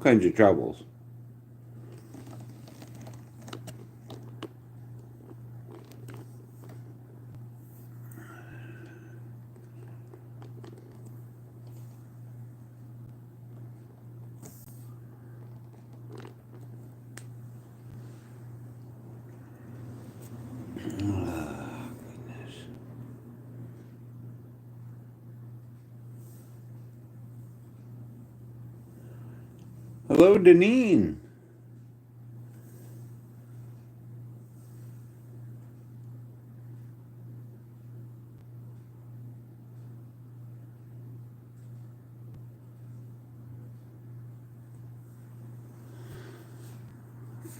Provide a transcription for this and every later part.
kinds of troubles. Hello, Deneen.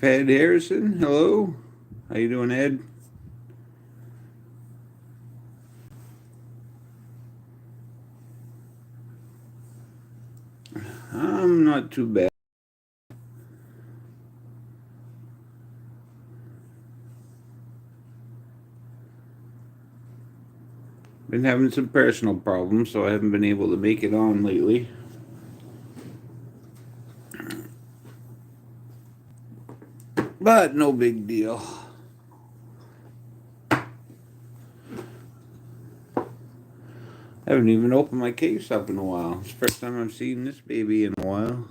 Ed Harrison, hello. How you doing, Ed? I'm not too bad. Been having some personal problems, so I haven't been able to make it on lately. But no big deal. I haven't even opened my case up in a while. It's the first time I've seen this baby in a while.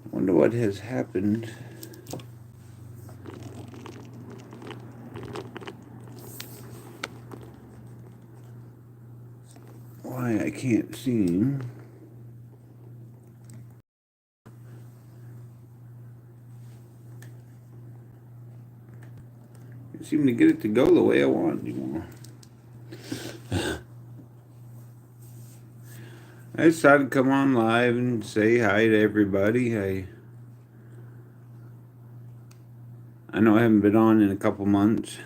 Wonder what has happened. Why I can't see. Can't seem to get it to go the way I want anymore. I decided to come on live and say hi to everybody. I know I haven't been on in a couple months.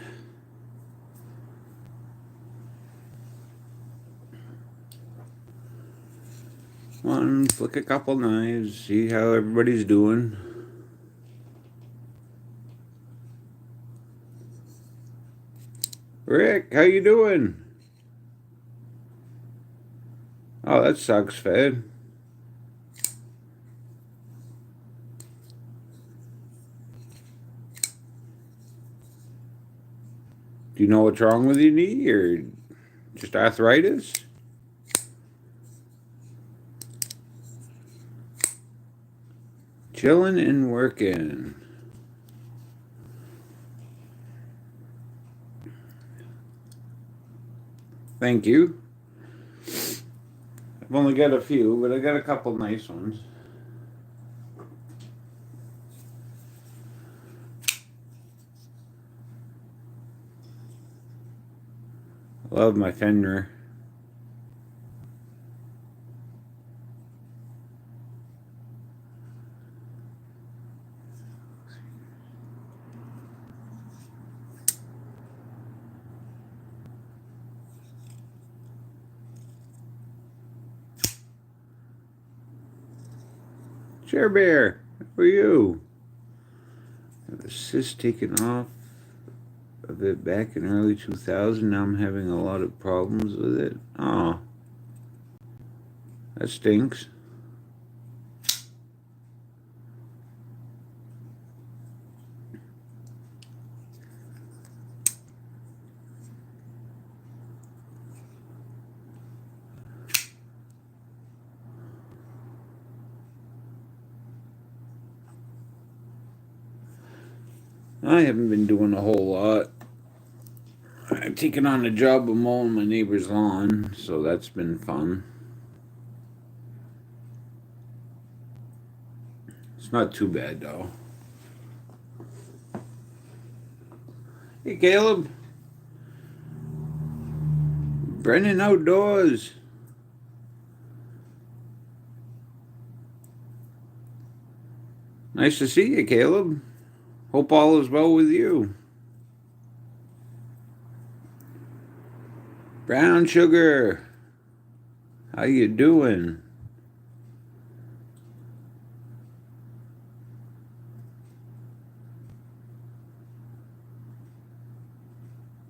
Come on, flick a couple knives, see how everybody's doing. Rick, how you doing? Oh, that sucks, Fed. Do you know what's wrong with your knee, or just arthritis? Chilling and working. Thank you. I've only got a few, but I got a couple nice ones. Love my Fender. Share Bear, how are you? The cyst taken off of it back in early 2000. Now I'm having a lot of problems with it. Oh, that stinks. I haven't been doing a whole lot. I've taken on the job of mowing my neighbor's lawn, so that's been fun. It's not too bad, though. Hey, Caleb. Brennan Outdoors. Nice to see you, Caleb. Hope all is well with you. Brown Sugar, how you doing?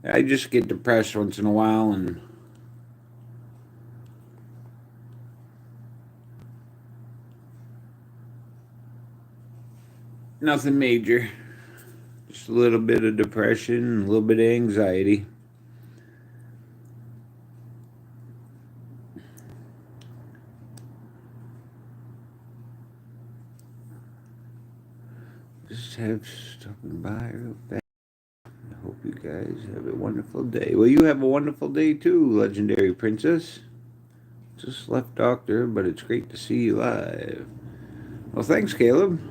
I just get depressed once in a while, and Nothing major. Just a little bit of depression, a little bit of anxiety. Just have stopping by real fast. I hope you guys have a wonderful day. Well, you have a wonderful day too, Legendary Princess. Just left doctor, but it's great to see you live. Well, thanks, Caleb.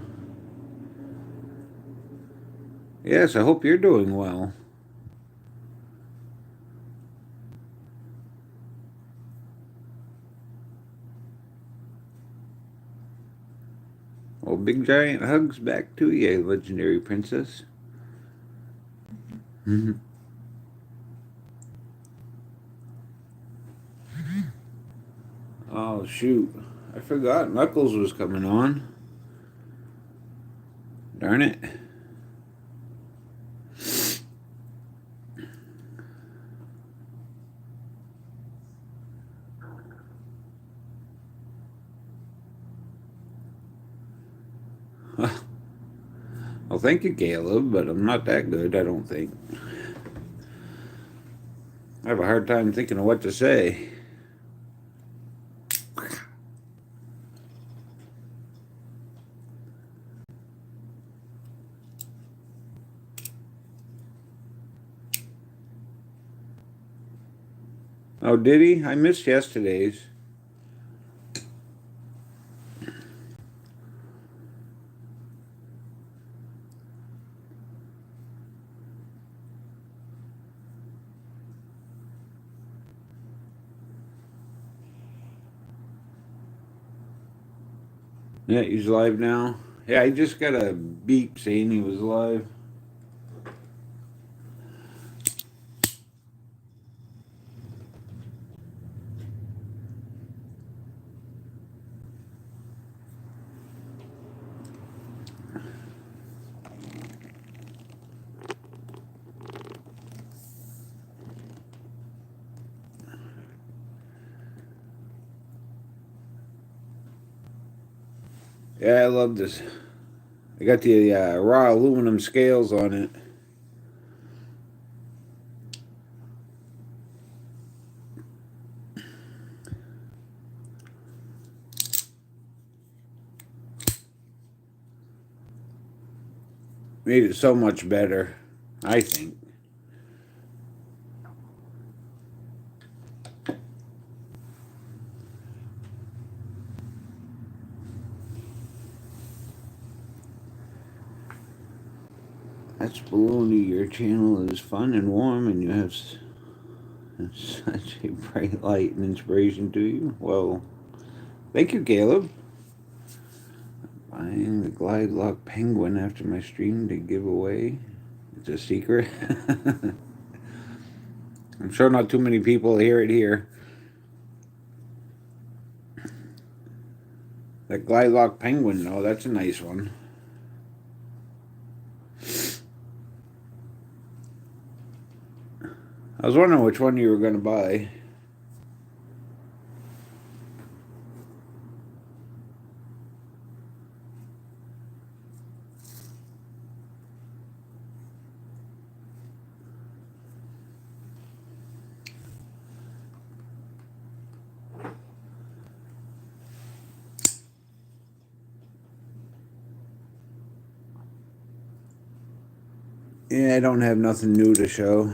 Yes, I hope you're doing well. Well, big giant hugs back to you, Legendary Princess. Oh, shoot. I forgot Knuckles was coming on. Darn it. Well, thank you, Caleb, but I'm not that good, I don't think. I have a hard time thinking of what to say. Oh, did he? I missed yesterday's. Yeah, he's live now. Yeah, I just got a beep saying he was live. Yeah, I love this. I got the raw aluminum scales on it. Made it so much better, I think. That's baloney. Your channel is fun and warm, and you have such a bright light and inspiration to you. Well, thank you, Caleb. Buying the Glide Lock Penguin after my stream to give away. It's a secret. I'm sure not too many people hear it here. That Glide Lock Penguin, though, that's a nice one. I was wondering which one you were going to buy. Yeah, I don't have nothing new to show.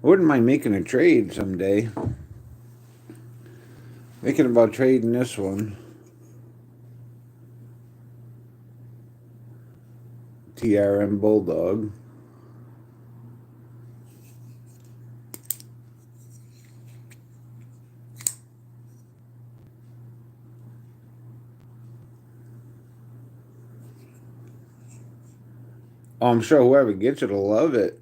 I wouldn't mind making a trade someday. Thinking about trading this one. TRM Bulldog. Oh, I'm sure whoever gets it will love it.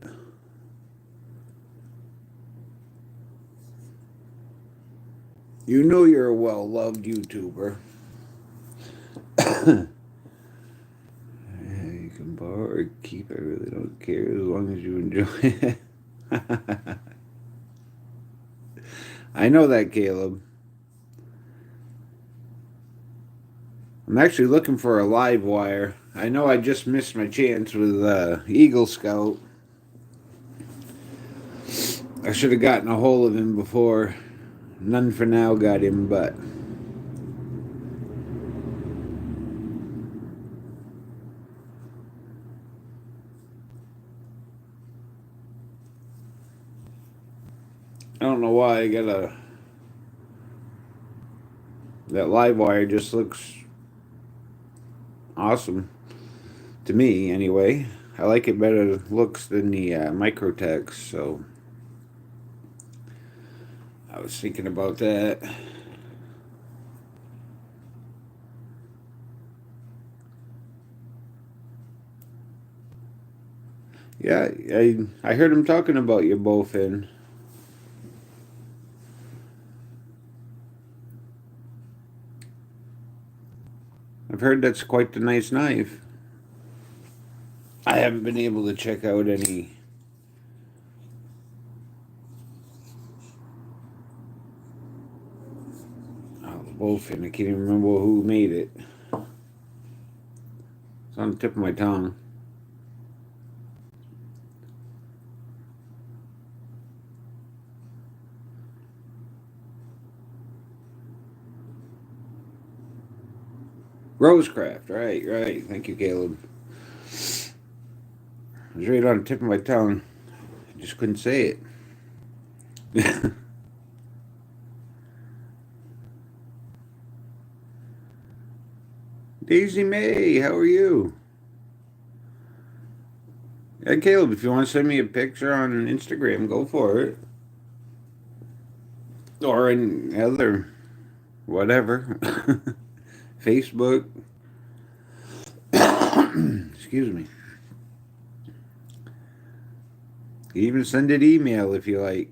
You know you're a well-loved YouTuber. Yeah, you can borrow or keep. I really don't care as long as you enjoy it. I know that, Caleb. I'm actually looking for a live wire. I know I just missed my chance with Eagle Scout. I should have gotten a hold of him before. None for now got him, but I don't know why I got a. That live wire just looks awesome to me, anyway. I like it better looks than the Microtex, so I was thinking about that. Yeah, I heard him talking about your bowfin. I've heard that's quite the nice knife. I haven't been able to check out any. Oh, the bowfin. I can't even remember who made it. It's on the tip of my tongue. Rosecraft, right. Thank you, Caleb. It was right on the tip of my tongue. I just couldn't say it. Daisy May, how are you? Yeah, Caleb, if you want to send me a picture on Instagram, go for it. Or in other, whatever. Facebook. Excuse me. You even send it email if you like.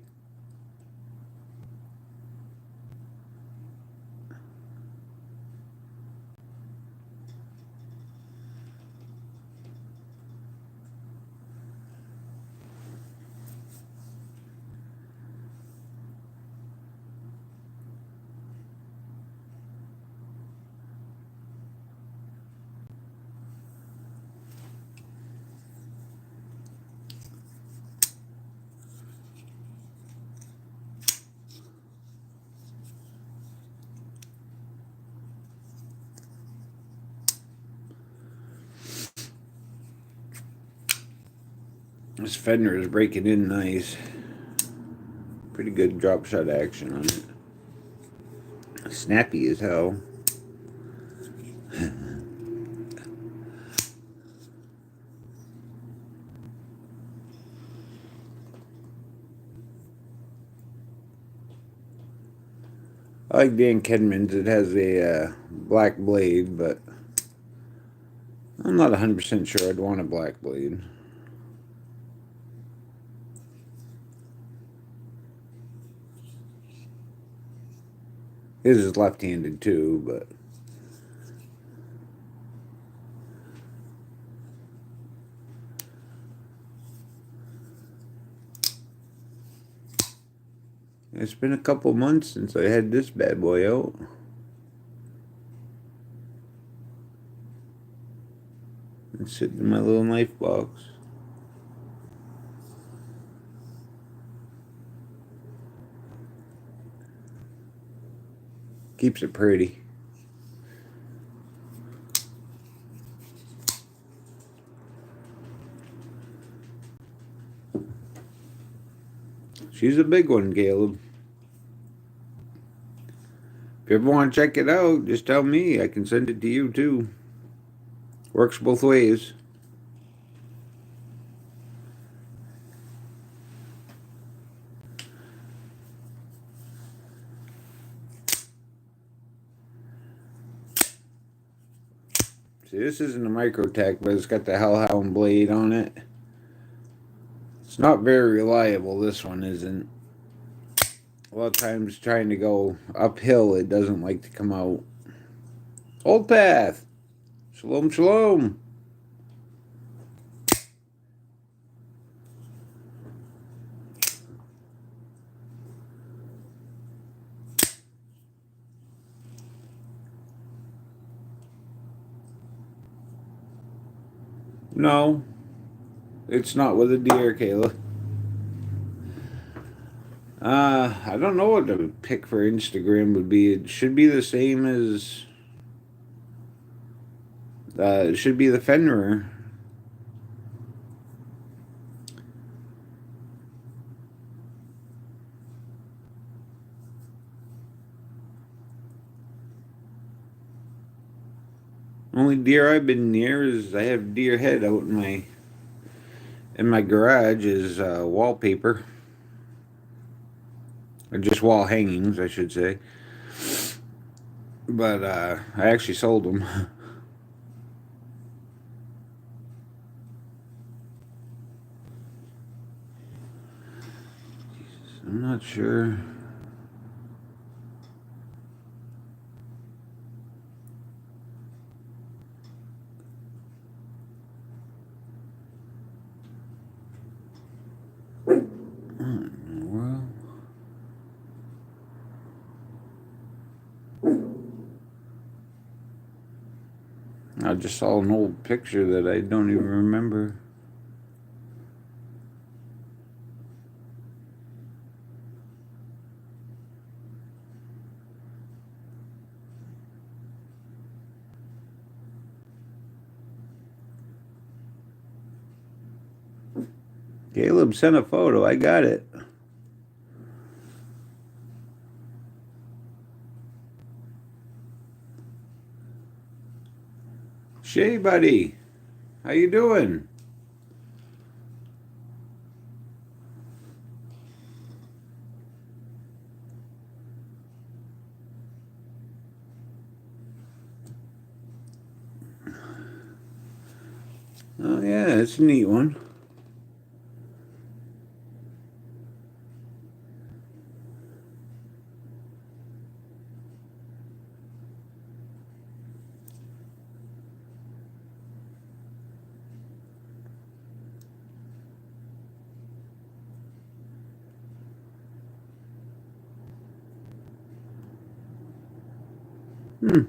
This fender is breaking in nice. Pretty good drop shot action on it. Snappy as hell. I like Dan Kedman's. It has a black blade, but I'm not 100% sure I'd want a black blade. His is left-handed too, but it's been a couple months since I had this bad boy out. It's sitting in my little knife box. Keeps it pretty. She's a big one, Caleb. If you ever want to check it out, just tell me. I can send it to you too. Works both ways. See, this isn't a Microtech, but it's got the Hellhound blade on it. It's not very reliable, this one isn't. A lot of times trying to go uphill, it doesn't like to come out. Old Path! Shalom, shalom! No, it's not with a deer, Kayla. I don't know what the pick for Instagram would be. It should be the same as. It should be the Fenrir. Only deer I've been near is I have deer head out in my garage is wallpaper, or just wall hangings, I should say. But I actually sold them. I'm not sure. Well, I just saw an old picture that I don't even remember. Caleb sent a photo. I got it. Shay, buddy, how you doing? Oh yeah, it's a neat one. Hmm.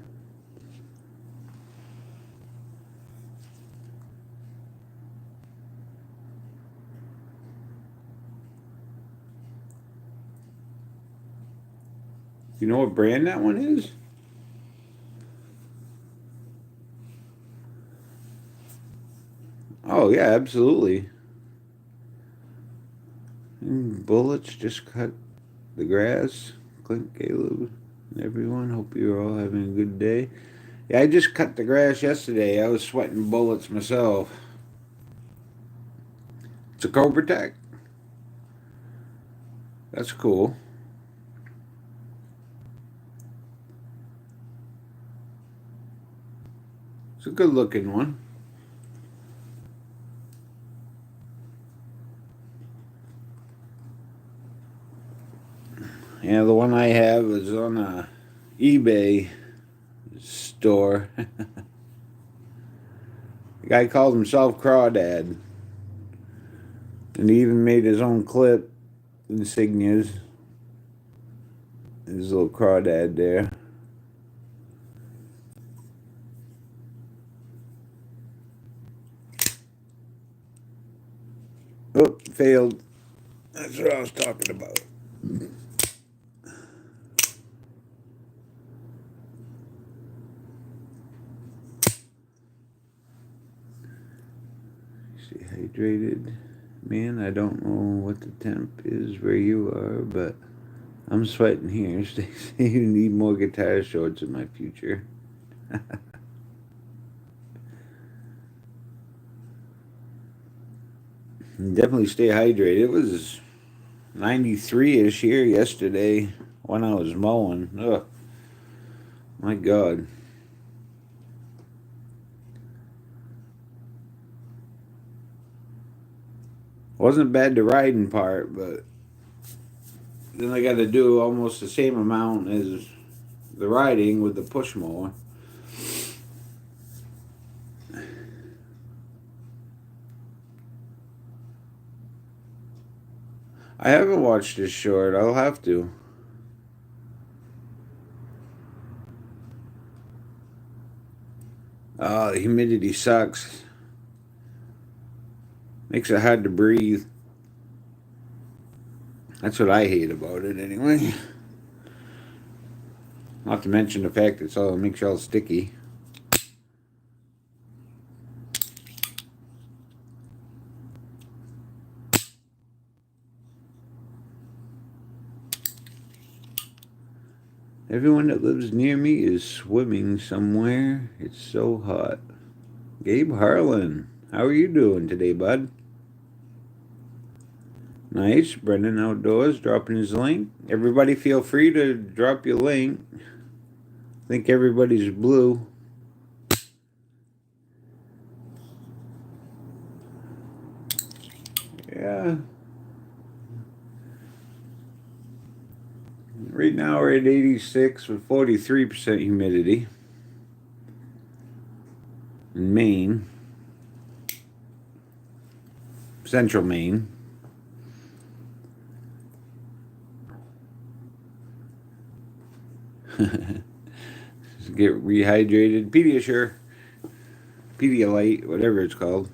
You know what brand that one is? Oh yeah, absolutely. Bullets just cut the grass. Clint, Caleb, and everyone. Hope you're all having a good day. Yeah, I just cut the grass yesterday. I was sweating bullets myself. It's a Cobra Tech. That's cool. It's a good looking one. Yeah, the one I have is on a eBay store. The guy called himself Crawdad, and he even made his own clip insignias. His little Crawdad there. Oh, failed. That's what I was talking about. Stay hydrated. Man, I don't know what the temp is where you are, but I'm sweating here. Stay safe. You need more guitar shorts in my future. Definitely stay hydrated. It was 93-ish here yesterday when I was mowing. Ugh, my God. Wasn't bad the riding part, but then I got to do almost the same amount as the riding with the push mower. I haven't watched this short. I'll have to. The humidity sucks. Makes it hard to breathe. That's what I hate about it anyway. Not to mention the fact that it makes you all sticky. Everyone that lives near me is swimming somewhere. It's so hot. Gabe Harlan, how are you doing today, bud? Nice. Brendan Outdoors dropping his link. Everybody feel free to drop your link. I think everybody's blue. Yeah. Right now we're at 86 with 43% humidity. In Maine. Central Maine. Get rehydrated. Pediasure. Pedialyte, whatever it's called.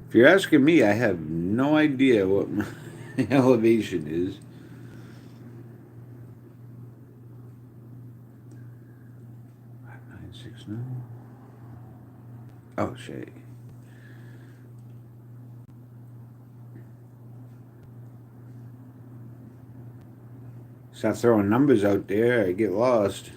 If you're asking me, I have no idea what my elevation is. No. Oh, shit. Start throwing numbers out there, I get lost.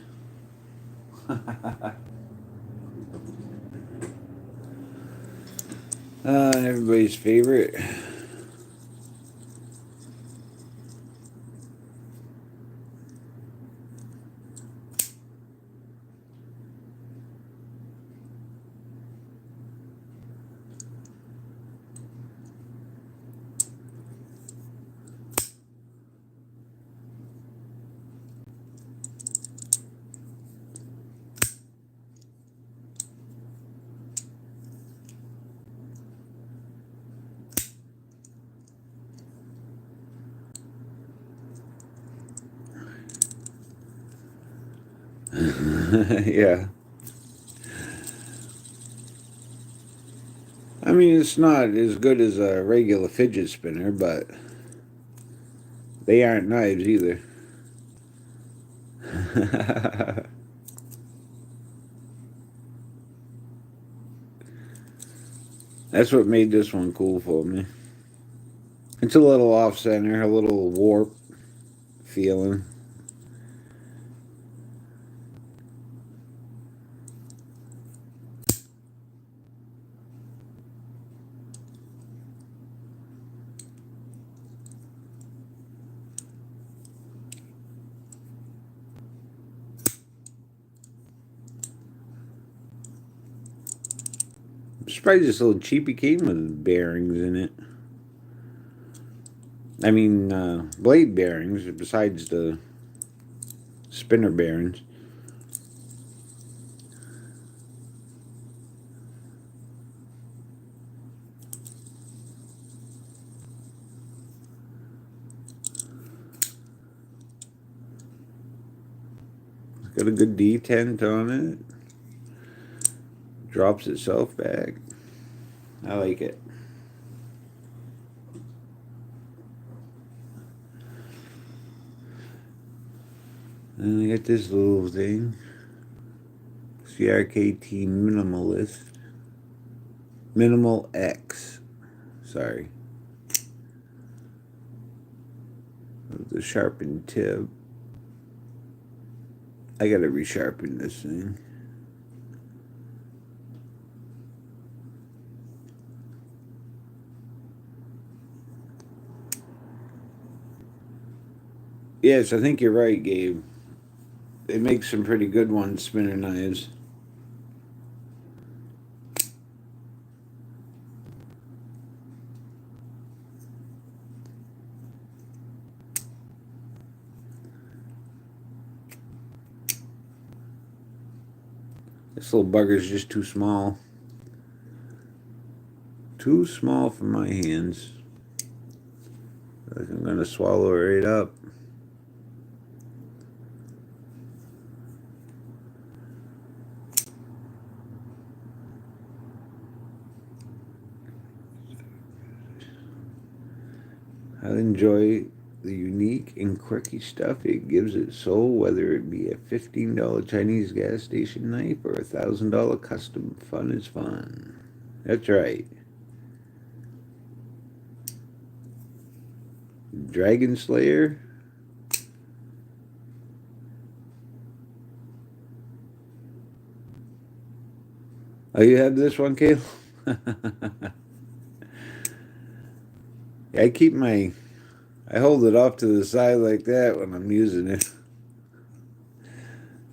Everybody's favorite. Yeah. I mean, it's not as good as a regular fidget spinner, but they aren't knives either. That's what made this one cool for me. It's a little off center, a little warp feeling. I'm surprised this little cheapie came with bearings in it. I mean, blade bearings besides the spinner bearings. It's got a good detent on it. Drops itself back. I like it. And I got this little thing. CRKT Minimalist. Minimal X. Sorry. The sharpened tip. I gotta resharpen this thing. Yes, I think you're right, Gabe. They make some pretty good ones, spinner knives. This little bugger's just too small. too small for my hands. Like I'm gonna swallow it right up. I enjoy the unique and quirky stuff it gives its soul, whether it be a $15 Chinese gas station knife or a $1,000 custom. Fun is fun. That's right. Dragon Slayer. Oh, you have this one, Caleb? I keep my... I hold it off to the side like that when I'm using it.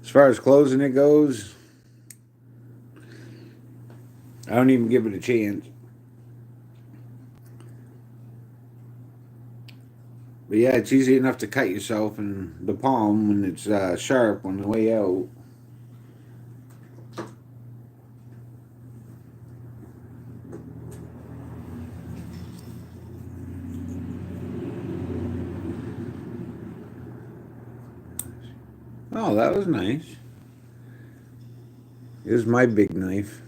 As far as closing it goes, I don't even give it a chance. But yeah, it's easy enough to cut yourself in the palm when it's sharp on the way out. Oh, that was nice. Here's my big knife.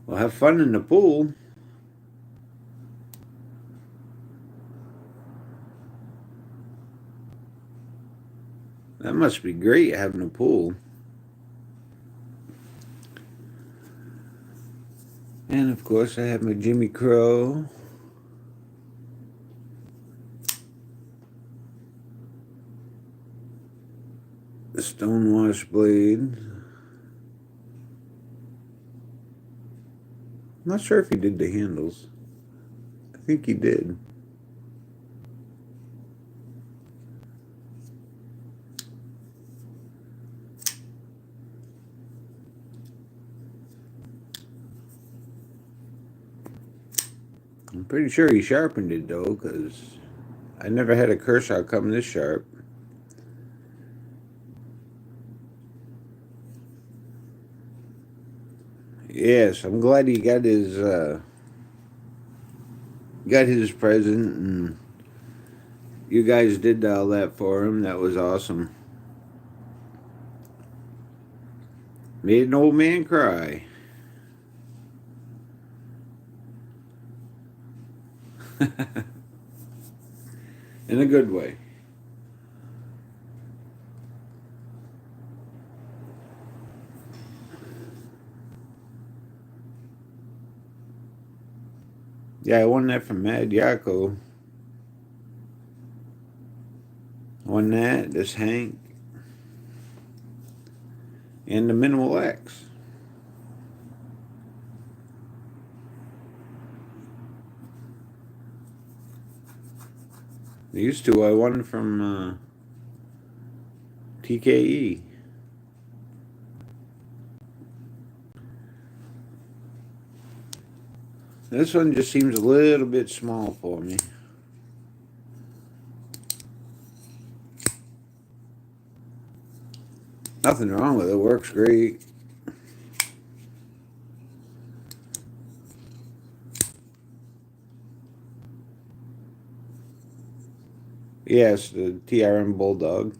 Well, have fun in the pool. That must be great having a pool. And of course, I have my Jimmy Crow. The stonewash blade. I'm not sure if he did the handles. I think he did. I'm pretty sure he sharpened it though, because I never had a Kershaw come this sharp. Yes, I'm glad he got his present, and you guys did all that for him. That was awesome. Made an old man cry. In a good way. Yeah, I won that from Mad Yako. Won that, this Hank, and the Minimal X. These two I won from TKE. This one just seems a little bit small for me. Nothing wrong with it. Works great. Yes, the TRM Bulldog.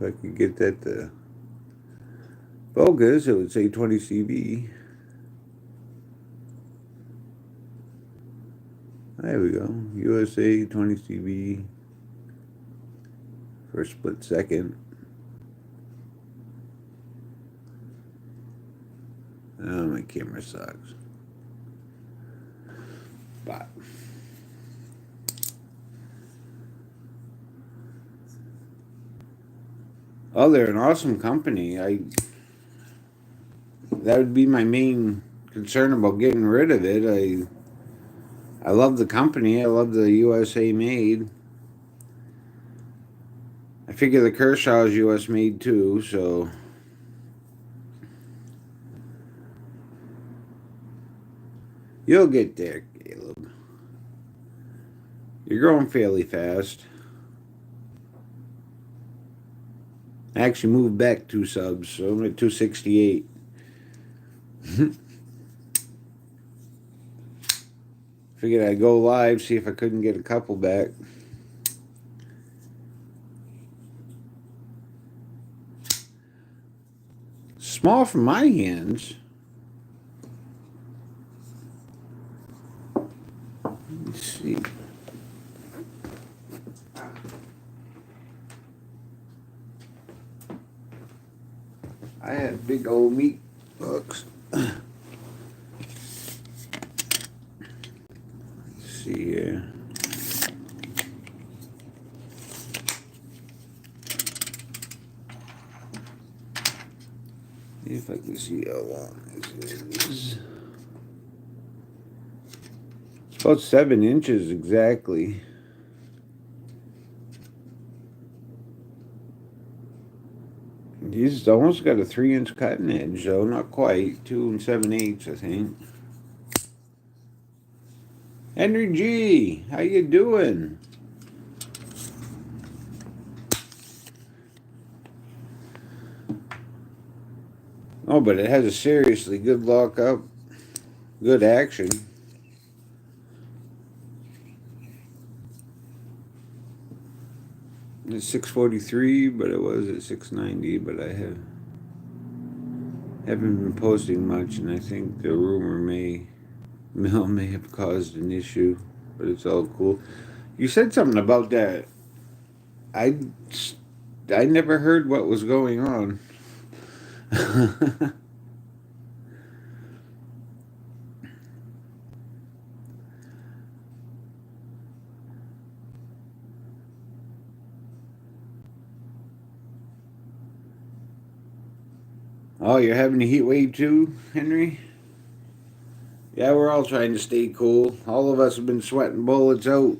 If I could get that to focus, it would say 20 CV. There we go. USA 20 CV for a split second. Oh, my camera sucks. But oh, they're an awesome company. That would be my main concern about getting rid of it. I love the company. I love the USA made. I figure the Kershaw is U.S. made too, so you'll get there, Caleb. You're growing fairly fast. I actually moved back 2 subs, so I'm at 268. Figured I'd go live, see if I couldn't get a couple back. Small for my hands. Let's see. I had big old meat hooks. Let's see here. See if I can see how long this is. It's about 7 inches exactly. He's almost got a 3-inch cutting edge, though. Not quite. 2 7/8, I think. Henry G, how you doing? Oh, but it has a seriously good lockup. Good action. It's 643, but it was at 690. But I haven't been posting much, and I think the rumor mill may have caused an issue, but it's all cool. You said something about that. I never heard what was going on. Oh, you're having a heat wave too, Henry? Yeah, we're all trying to stay cool. All of us have been sweating bullets out,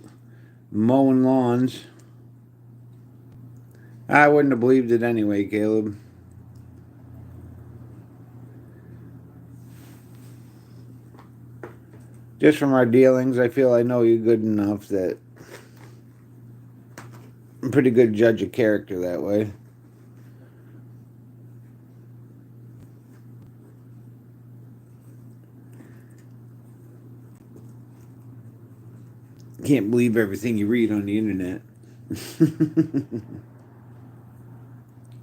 mowing lawns. I wouldn't have believed it anyway, Caleb. Just from our dealings, I feel I know you good enough that I'm a pretty good judge of character that way. Can't believe everything you read on the internet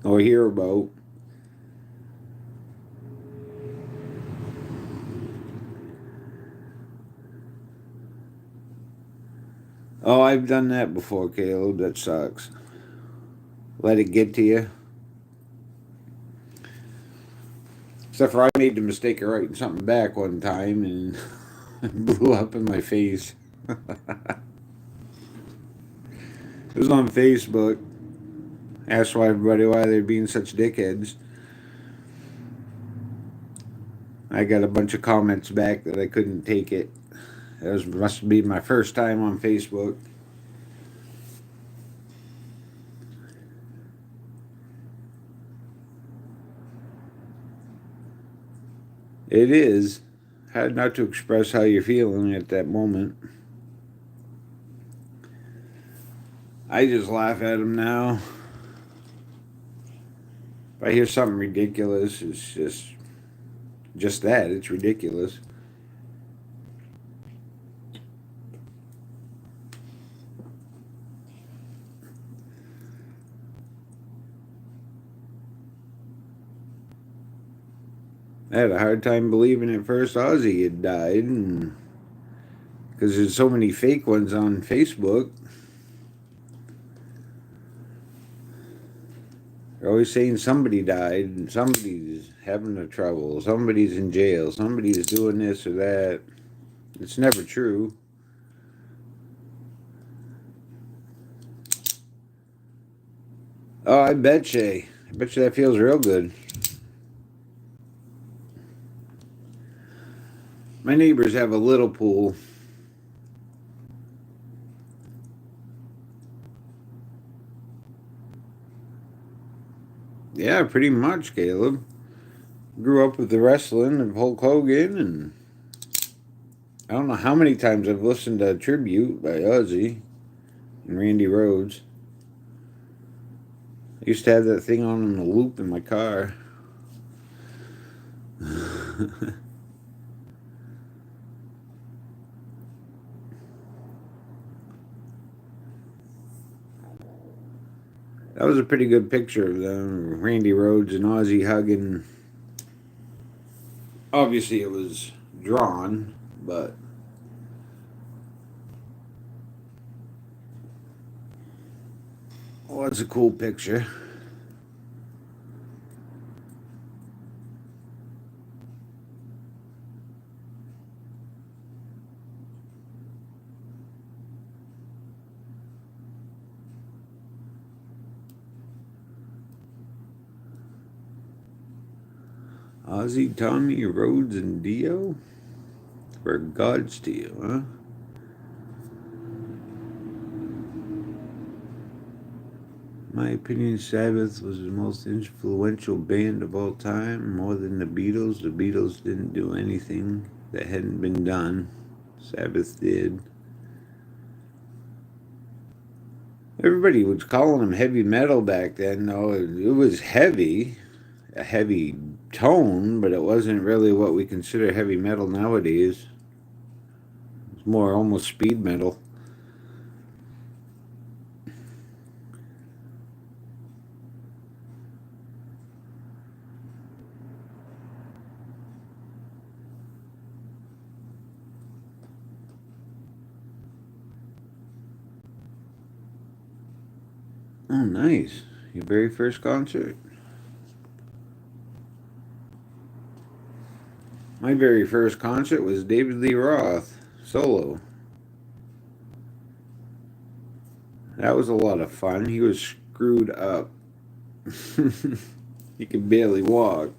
or hear about. Oh, I've done that before, Caleb. That sucks. Let it get to you. Except for I made the mistake of writing something back one time and blew up in my face. It was on Facebook. Asked everybody why they're being such dickheads. I got a bunch of comments back that I couldn't take it. Must be my first time on Facebook. It is hard not to express how you're feeling at that moment. I just laugh at them now. If I hear something ridiculous, it's just that. It's ridiculous. I had a hard time believing at first Ozzy had died, and because there's so many fake ones on Facebook. They're always saying somebody died, and somebody's having a trouble, somebody's in jail, somebody's doing this or that. It's never true. Oh, I bet you. I bet you that feels real good. My neighbors have a little pool. Yeah, pretty much, Caleb. Grew up with the wrestling of Hulk Hogan, and I don't know how many times I've listened to Tribute by Ozzy and Randy Rhoads. I used to have that thing on a loop in my car. That was a pretty good picture of them, Randy Rhoads and Ozzy hugging. Obviously, it was drawn, but it was a cool picture. Ozzy, Tommy, Rhodes, and Dio for God's Dio, huh? My opinion, Sabbath was the most influential band of all time. More than the Beatles. The Beatles didn't do anything that hadn't been done. Sabbath did. Everybody was calling them heavy metal back then, though. It was heavy, a heavy tone, but it wasn't really what we consider heavy metal nowadays. It's more almost speed metal. Oh, nice. Your very first concert? My very first concert was David Lee Roth, solo. That was a lot of fun. He was screwed up. He could barely walk.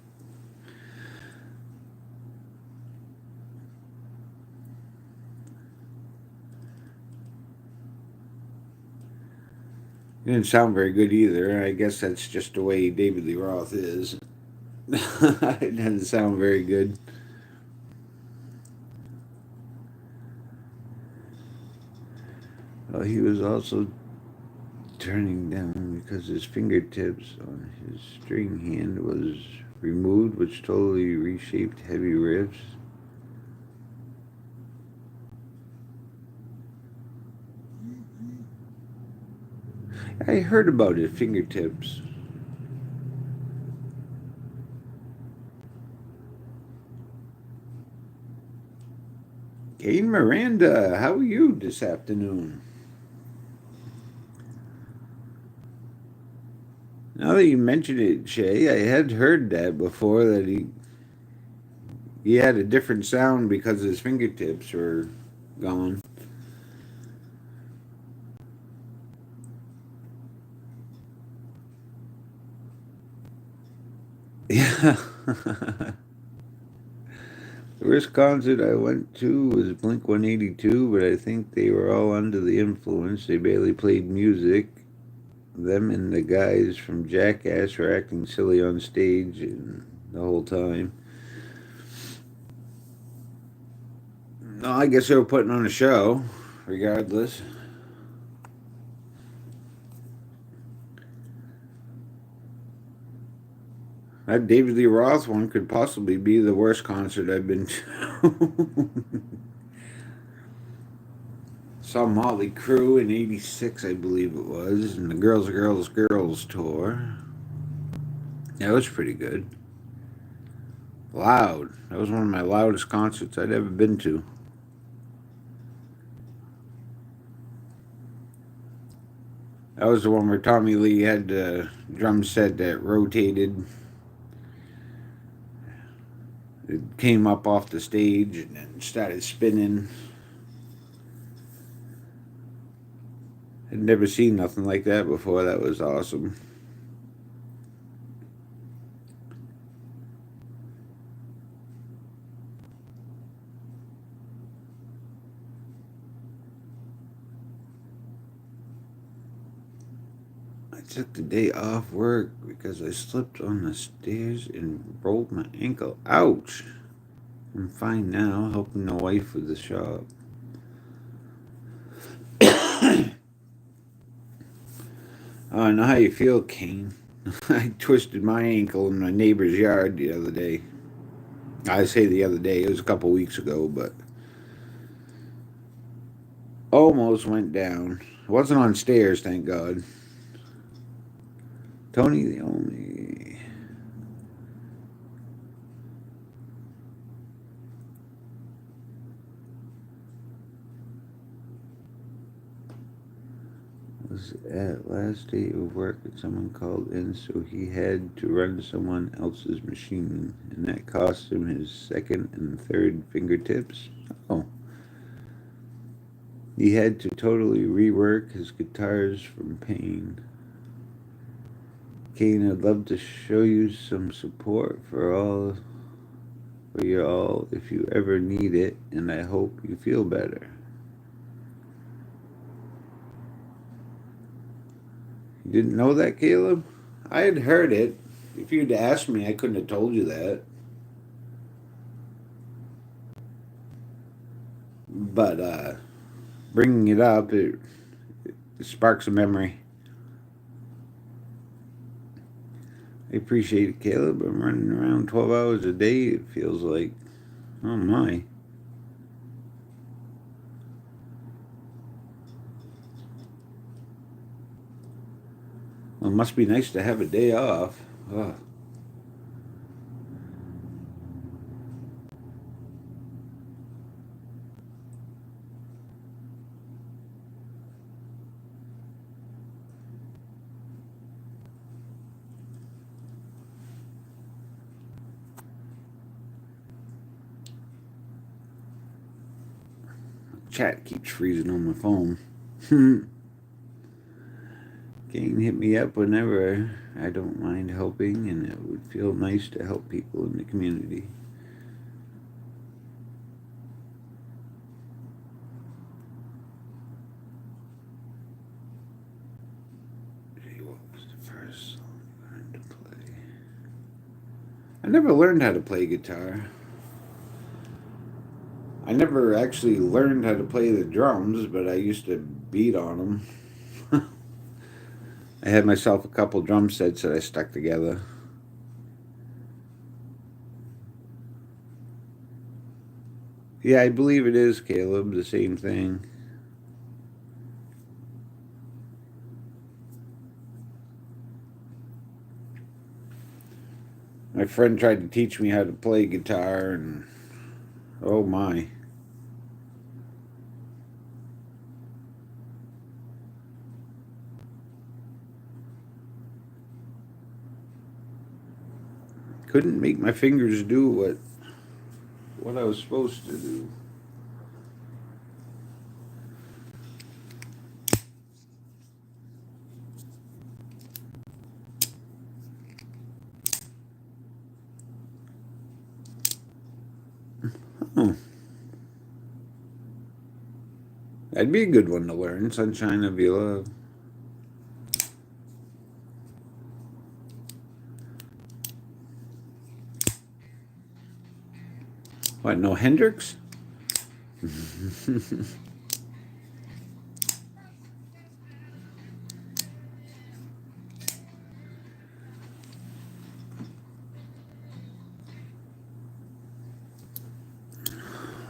He didn't sound very good either. I guess that's just the way David Lee Roth is. It doesn't sound very good. He was also turning down because his fingertips on his string hand was removed, which totally reshaped heavy riffs. I heard about his fingertips. Kane Miranda, how are you this afternoon? Now that you mention it, Shay, I had heard that before that he had a different sound because his fingertips were gone. Yeah. The first concert I went to was Blink 182, but I think they were all under the influence. They barely played music. Them and the guys from Jackass were acting silly on stage and the whole time. No, I guess they were putting on a show, regardless. That David Lee Roth one could possibly be the worst concert I've been to. Saw Motley Crue in '86, I believe it was, and the Girls tour. Yeah, it was pretty good. Loud. That was one of my loudest concerts I'd ever been to. That was the one where Tommy Lee had the drum set that rotated. It came up off the stage and then started spinning. I'd never seen nothing like that before. That was awesome. I took the day off work because I slipped on the stairs and rolled my ankle. Ouch! I'm fine now, helping the wife with the shop. I know how you feel, Kane. I twisted my ankle in my neighbor's yard the other day. I say the other day, it was a couple weeks ago, but almost went down. It wasn't on stairs, thank God. Tony, the only. Was at last day of work and someone called in, so he had to run someone else's machine, and that cost him his second and third fingertips. Oh. He had to totally rework his guitars from pain. Kane, I'd love to show you some support for you all if you ever need it, and I hope you feel better. You didn't know that, Caleb? I had heard it. If you'd asked me, I couldn't have told you that. But bringing it up, it sparks a memory. I appreciate it, Caleb. I'm running around 12 hours a day, it feels like. Oh, my. Well, it must be nice to have a day off. Oh. Chat keeps freezing on my phone. Kane, hit me up whenever. I don't mind helping, and it would feel nice to help people in the community. Gee, what was the first song I learned to play? I never learned how to play guitar. I never actually learned how to play the drums, but I used to beat on them. I had myself a couple drum sets that I stuck together. Yeah, I believe it is, Caleb, the same thing. My friend tried to teach me how to play guitar, and oh my. Couldn't make my fingers do what I was supposed to do. Oh. That'd be a good one to learn, Sunshine of Your Love. What, no Hendrix?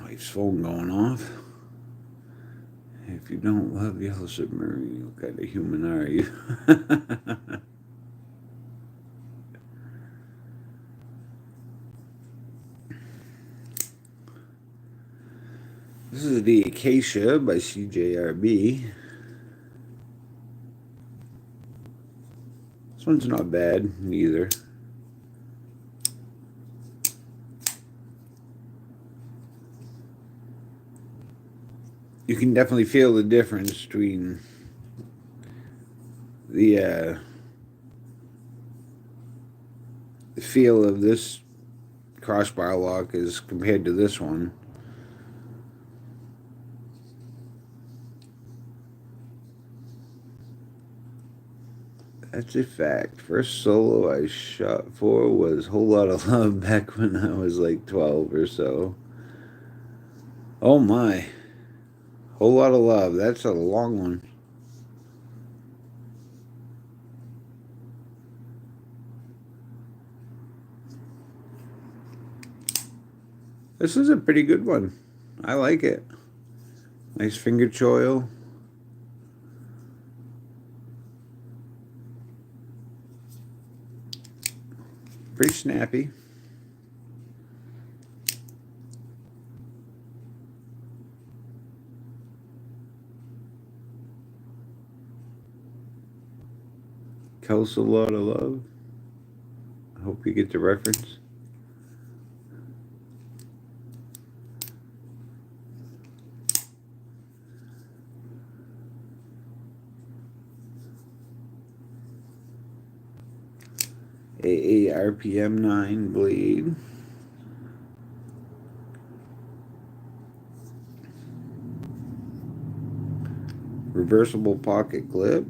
Wife's phone going off. If you don't love Yellow Submarine, what kind of human are you? This is the Acacia by CJRB. This one's not bad, either. You can definitely feel the difference between the feel of this crossbar lock as compared to this one. That's a fact. First solo I shot for was Whole Lot of Love back when I was like 12 or so. Oh my. Whole Lot of Love. That's a long one. This is a pretty good one. I like it. Nice finger choil. Pretty snappy. Coast a lot of love. I hope you get the reference. AA RPM 9 blade. Reversible pocket clip.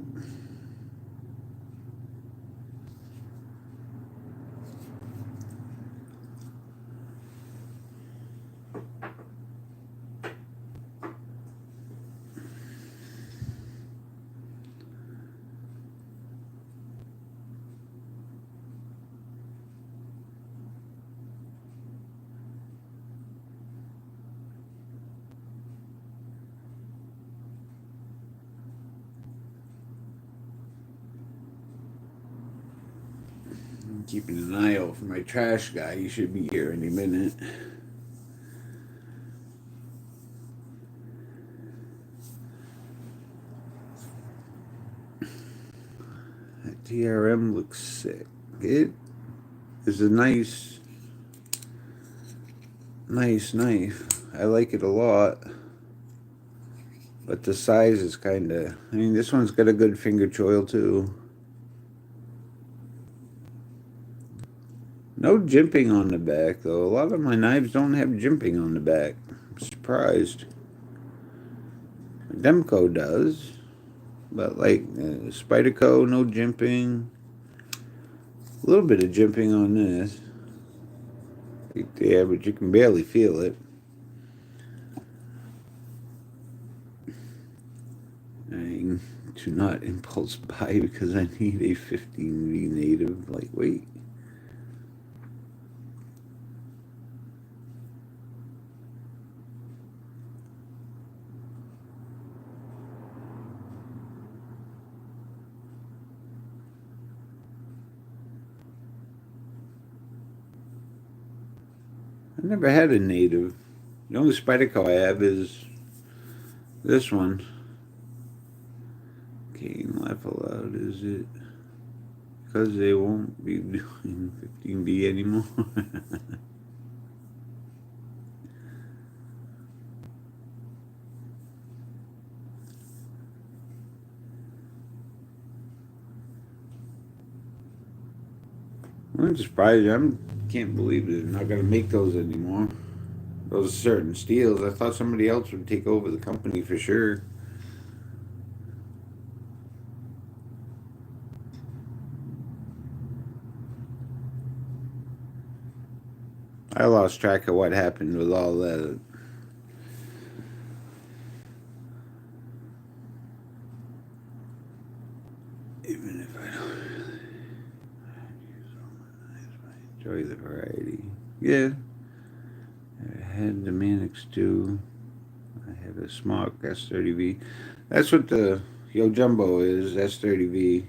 I'm keeping an eye out for my trash guy. He should be here any minute. That TRM looks sick. It is a nice knife. I like it a lot. But the size is kind of... I mean, this one's got a good finger choil, too. No jimping on the back, though. A lot of my knives don't have jimping on the back. I'm surprised. Demco does. But, like, Spyderco, no jimping. A little bit of jimping on this. Right there, but you can barely feel it. I do not impulse buy because I need a 15V native lightweight. I never had a native. The only Spyderco I have is this one. Cane laugh aloud, is it? Because they won't be doing 15B anymore. I'm surprised. I can't believe they're not going to make those anymore. Those certain steels. I thought somebody else would take over the company for sure. I lost track of what happened with all that. Even if I don't really use all my knives, I enjoy the variety. Yeah. I had the Manix too. I have a Smart S30V. That's what the Yo Jumbo is, S30V.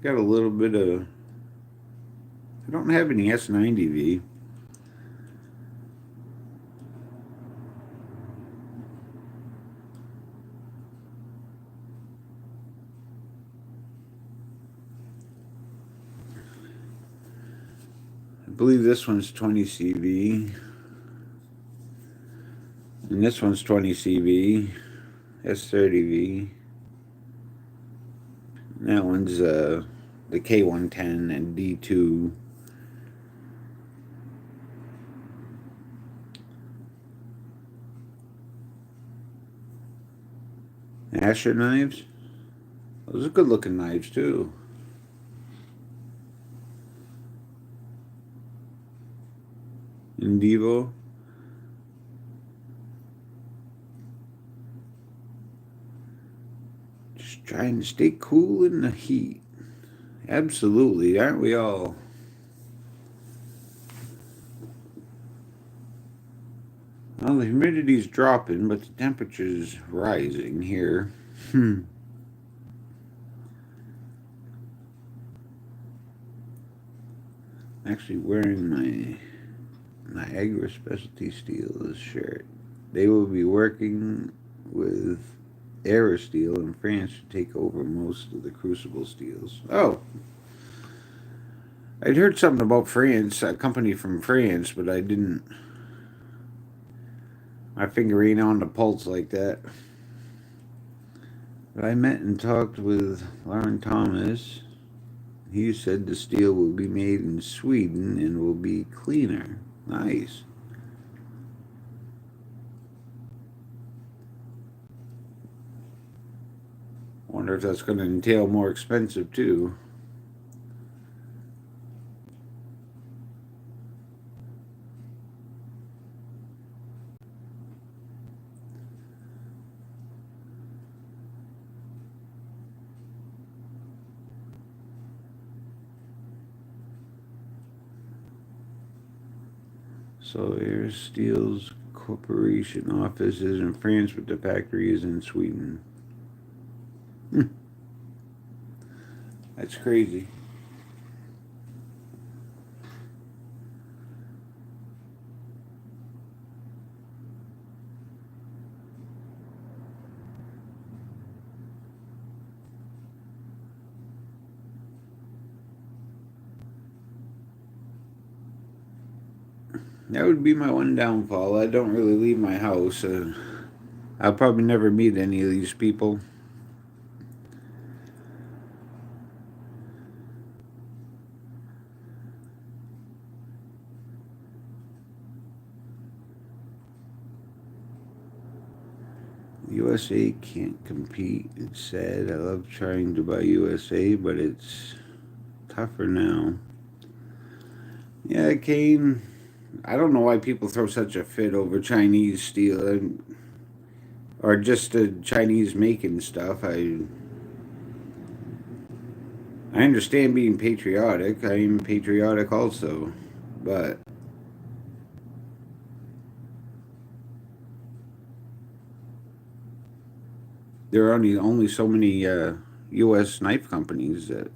Got a little bit of... I don't have any S90V. I believe this one's 20 CV. And this one's 20 CV. S30V. And that one's the K110 and D2. Asher knives. Those are good looking knives too. Indivo. Just trying to stay cool in the heat. Absolutely, aren't we all? Well, the humidity's dropping, but the temperature's rising here. Actually wearing my Niagara Specialty Steels shirt. They will be working with Aerosteel in France to take over most of the Crucible steels. Oh, I'd heard something about France, a company from France, but I didn't. My finger ain't on the pulse like that. But I met and talked with Lauren Thomas. He said the steel will be made in Sweden and will be cleaner. Nice. Wonder if that's going to entail more expensive too. So Aerosteel's corporation office is in France, but the factory is in Sweden. That's crazy. That would be my one downfall. I don't really leave my house. I'll probably never meet any of these people. USA can't compete. It's sad. I love trying to buy USA, but it's tougher now. Yeah, Kane. I don't know why people throw such a fit over Chinese steel or just the Chinese making stuff. I understand being patriotic. I am patriotic also, but there are only so many U.S. knife companies that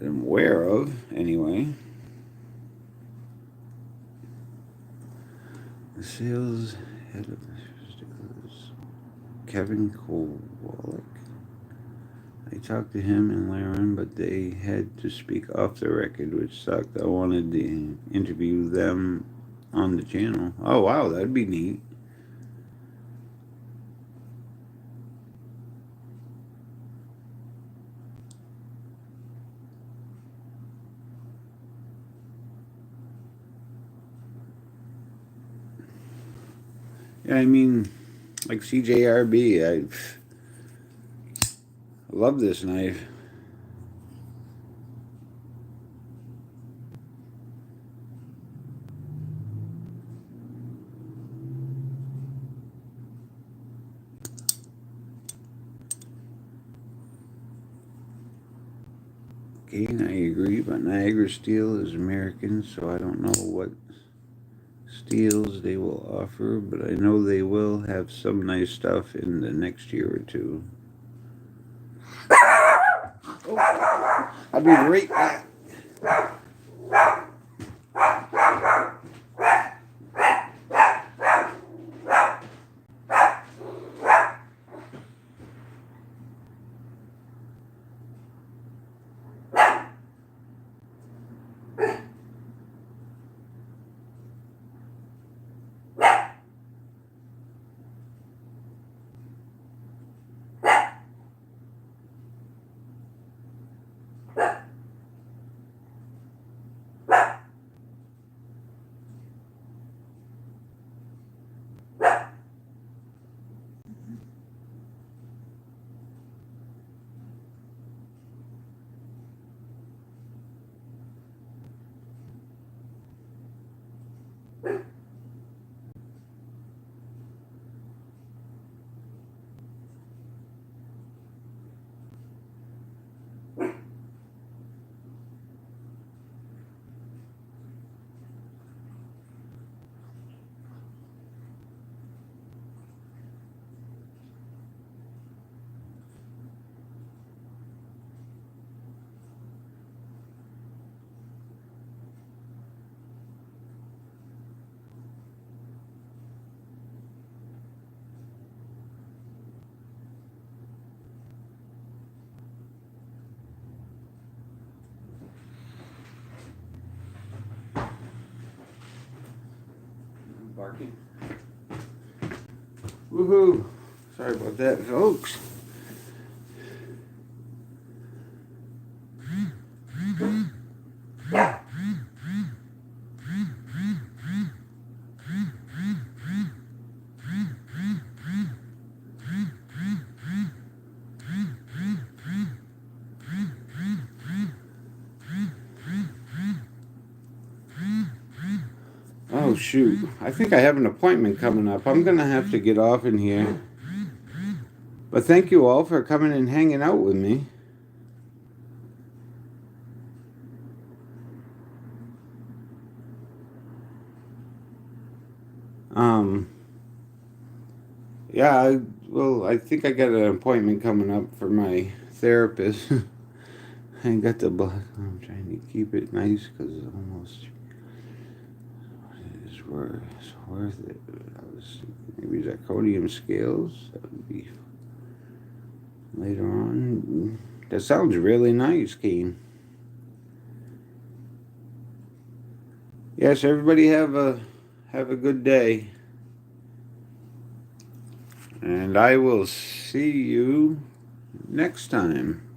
I'm aware of, anyway. The sales head of Kevin Kowalik. I talked to him and Laren, but they had to speak off the record, which sucked. I wanted to interview them on the channel. Oh, wow, that'd be neat. Yeah, I mean, like CJRB, I love this knife. Again, I agree, but Niagara Steel is American, so I don't know what steels they will offer, but I know they will have some nice stuff in the next year or two. Oh, I'll be right back. barking. Woohoo! Sorry about that, folks. Oh shoot, I think I have an appointment coming up. I'm gonna have to get off in here. But thank you all for coming and hanging out with me. Yeah, I think I got an appointment coming up for my therapist. I got the blood. I'm trying to keep it nice because it's almost... It's worth it. I was maybe zirconium scales. That would be later on. That sounds really nice, Keen. Yes, everybody have a good day. And I will see you next time.